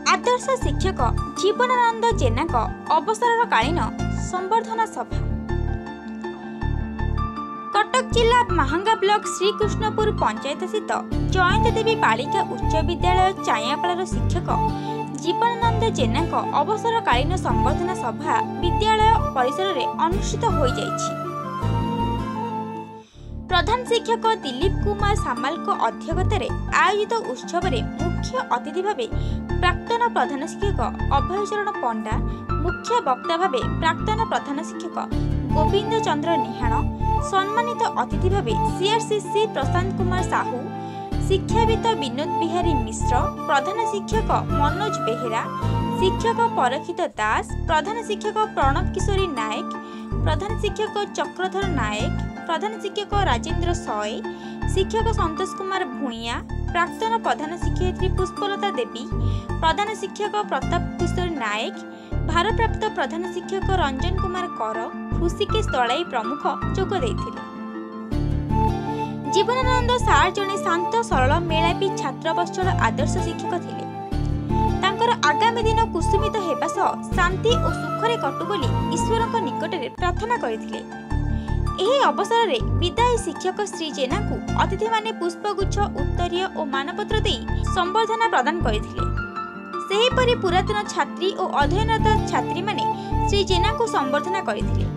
आदर्श शिक्षक जीवनानंद जेना अवसरकालीन संबर्धना सभा कटक जिला महांगा ब्लॉक श्रीकृष्णपुर पंचायत स्थित जयंती देवी बालिका उच्च विद्यालय चायापाड़ शिक्षक जीवनानंद जेना अवसरकालीन संबर्धना सभा विद्यालय परिसर में अनुष्ठित हो जाइछि। प्रधान शिक्षक दिलीप कुमार सामाल अध्यक्षतार आयोजित उत्सव में मुख्य अतिथि भावे प्राक्तन प्रधान शिक्षक अभय चरण पंडा, मुख्य वक्ता भावे प्राक्तन प्रधान शिक्षक गोविंद चंद्र निहाण, सम्मानित अतिथि भावे सीआरसीसी प्रशांत कुमार साहू, शिक्षाविद विनोद बिहारी मिश्र, प्रधान शिक्षक मनोज बेहेरा, शिक्षक परीक्षित दास, प्रधान शिक्षक प्रणव किशोरी नायक, प्रधान शिक्षक चक्रधर नायक, प्रधान शिक्षक राजेंद्र सॉय, शिक्षक संतोष कुमार भूइया, प्राक्तन प्रधान शिक्षयित्री पुष्पलता देवी, प्रधान शिक्षक प्रताप किशोर नायक, भारप्राप्त प्रधान शिक्षक रंजन कुमार कर, ऋषिकेश दलाई प्रमुख जोग देथिले। जीवनानंद सार जने शांत सरल मेलापी छात्रवत्सल आदर्श शिक्षक थिले। तांकर आगामी दिन कुसुमित हेबा सह शांति और सुखरे कटु बोली ईश्वरक निकटरे प्रार्थना करथिले। एही अवसर में विदायी शिक्षक श्री जेना को अतिथि माने पुष्पगुच्छ उत्तरीय और मानपत्र दे संबर्धना प्रदान करथिले। सेहीपरि पुरातन छात्री और अध्ययनरत छात्री माने श्री जेना को संबर्धना करथिले।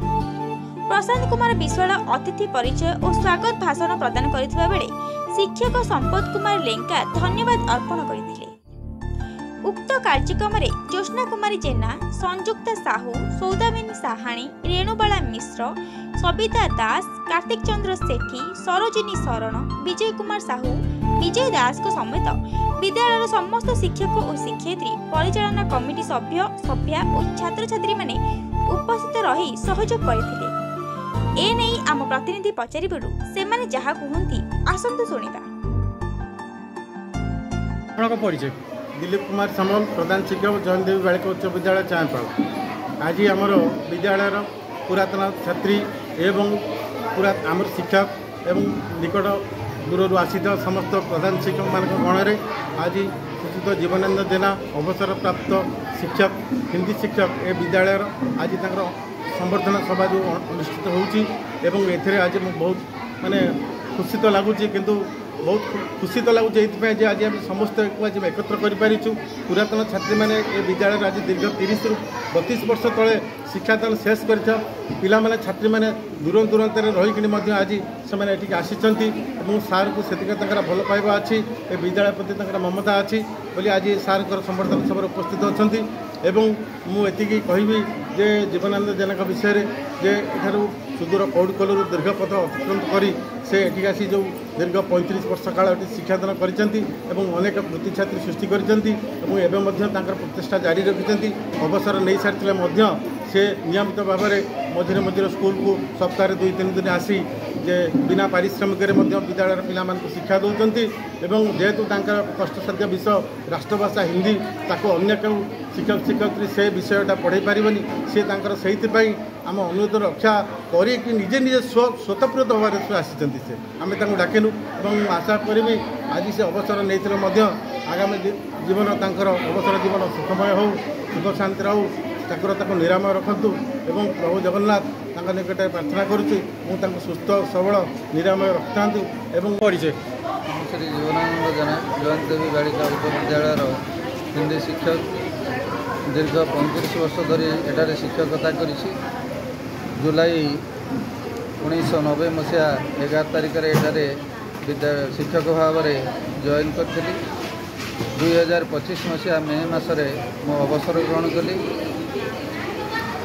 प्रशांत कुमार विश्वाल अतिथि परिचय और स्वागत भाषण प्रदान करथिबा बेले शिक्षक संपत कुमार लेंका धन्यवाद अर्पण करथिले। उक्त कार्यक्रम में ज्योत्ना कुमारी जेना, संयुक्ता साहू, सौदामिनी साहाणी, रेणुबाला मिश्र, सबिता दास, कार्तिक चंद्र सेठी, सरोजिनी शरण, विजय कुमार साहू, विजय दास को समेत विद्यालय समस्त शिक्षक और शिक्षयित्री, परिचालना कमिटी सभ्य सभ्या और छात्र छात्री माने उपस्थित रही सहयोग करथिले। ए नहीं आम प्रतिनिधि पचारिबुरु सेमाने जहा कहंती आसंतु सुनिबा। आपनका परिचय? दिलीप कुमार सामल, प्रधान शिक्षक जयंती देवी बालिका उच्च विद्यालय चायापाड़। आज आमर विद्यालय पुरातन छात्री एवं आमर शिक्षक एवं निकट दूर आसित समस्त प्रधान शिक्षक मान गण में आज श्रीजुत जीवनानंद जेना अवसर प्राप्त शिक्षक हिंदी शिक्षक ए विद्यालय आज संबर्धना सभा जो अनुष्ठित होती एथे आज बहुत माने खुशी तो लगुच किंतु बहुत खुशी तो लगुच ये आज आम समस्त आज एकत्र कर पुरातन छात्री मैंने ये विद्यालय आज दीर्घ 30 ରୁ 32 वर्ष तले शिक्षादान शेष कर पिला माने छात्री मैंने दूर दूरांत रही आज से आसी सार को से भल पाइबा अच्छी ए विद्यालय प्रति ममता अच्छी बोली आज सार संबर्धना सभा उपस्थित अच्छा एवं मुझे कहबी जे जीवनानंद जेना विषय जे एठार सुदूर कौड़कलू दीर्घ पथ अतिक्रम करी से एठी आसी जो दीर्घ 35 वर्ष काल शिक्षादान करछंती एवं अनेक वृत्ति छात्री सृष्टि करछंती एवं प्रचेषा जारी रखिछंती। अवसर नहीं सारी से नियमित भाव में मझे मझे स्कूल को सप्ताह 2-3 दिन आसी जे बिना पारिश्रमिक विद्यालय पिला शिक्षा दौरान जेहेतु कष्टसाध्य विषय राष्ट्रभाषा हिंदी ताको अन्य क्यों शिक्षक शिक्षयित्री से विषयटा पढ़े पारनि सी से आम अनुरोध रक्षा करके निजे निजे स्वतःप्रत भाव से आसी से आम डाकिलु और आशा करी आज से अवसर नहीं आगामी जीवन अवसर जीवन सुखमय हो सुख शांति हो ठाकुर निरामय रखु एवं प्रभु जगन्नाथ निकट प्रार्थना करुच्ची सुस्थ सबल निरामय रखता एवं परिचय? श्री जीवनानंद जेना जयंती देवी बालिका उच्च विद्यालय हिंदी शिक्षक दीर्घ 35 वर्ष धरी एठारे शिक्षकता करिछि। जुलाई 1990 मसीहा 11 तारिख एठारे शिक्षक भाव में जॉइन करी 2025 मसीहा मे मसरे मो अवसर ग्रहण कली।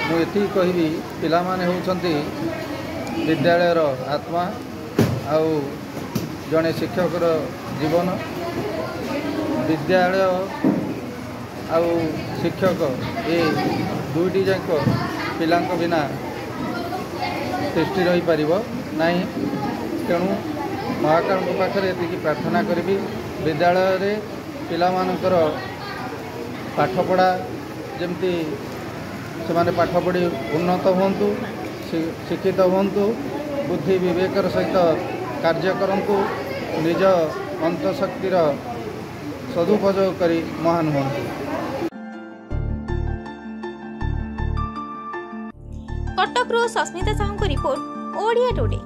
मुझे कहबी पिला माने होउछंती विद्यालयर आत्मा आउ जड़े शिक्षकर जीवन। विद्यालय आउ शिक्षक ये दुईटी जाक पिलांक बिना सृष्टि रही पारिबो नहीं। तेणु महाकाल पाखे ये प्रार्थना करी विद्यालय रे पिला मानकर पाठपढ़ा जमती से माने पाठ पढ़ी उन्नत होंतु शिक्षित होंतु बुद्धि विवेकर सहित कार्य करंतु निज अंतशक्तिर सदुपयोग करी महान होंतु। कटकରୁ ସସ୍ମିତା ସାହୁଙ୍କ ରିପୋର୍ଟ ଓଡ଼ିଆ ଟୁଡେ।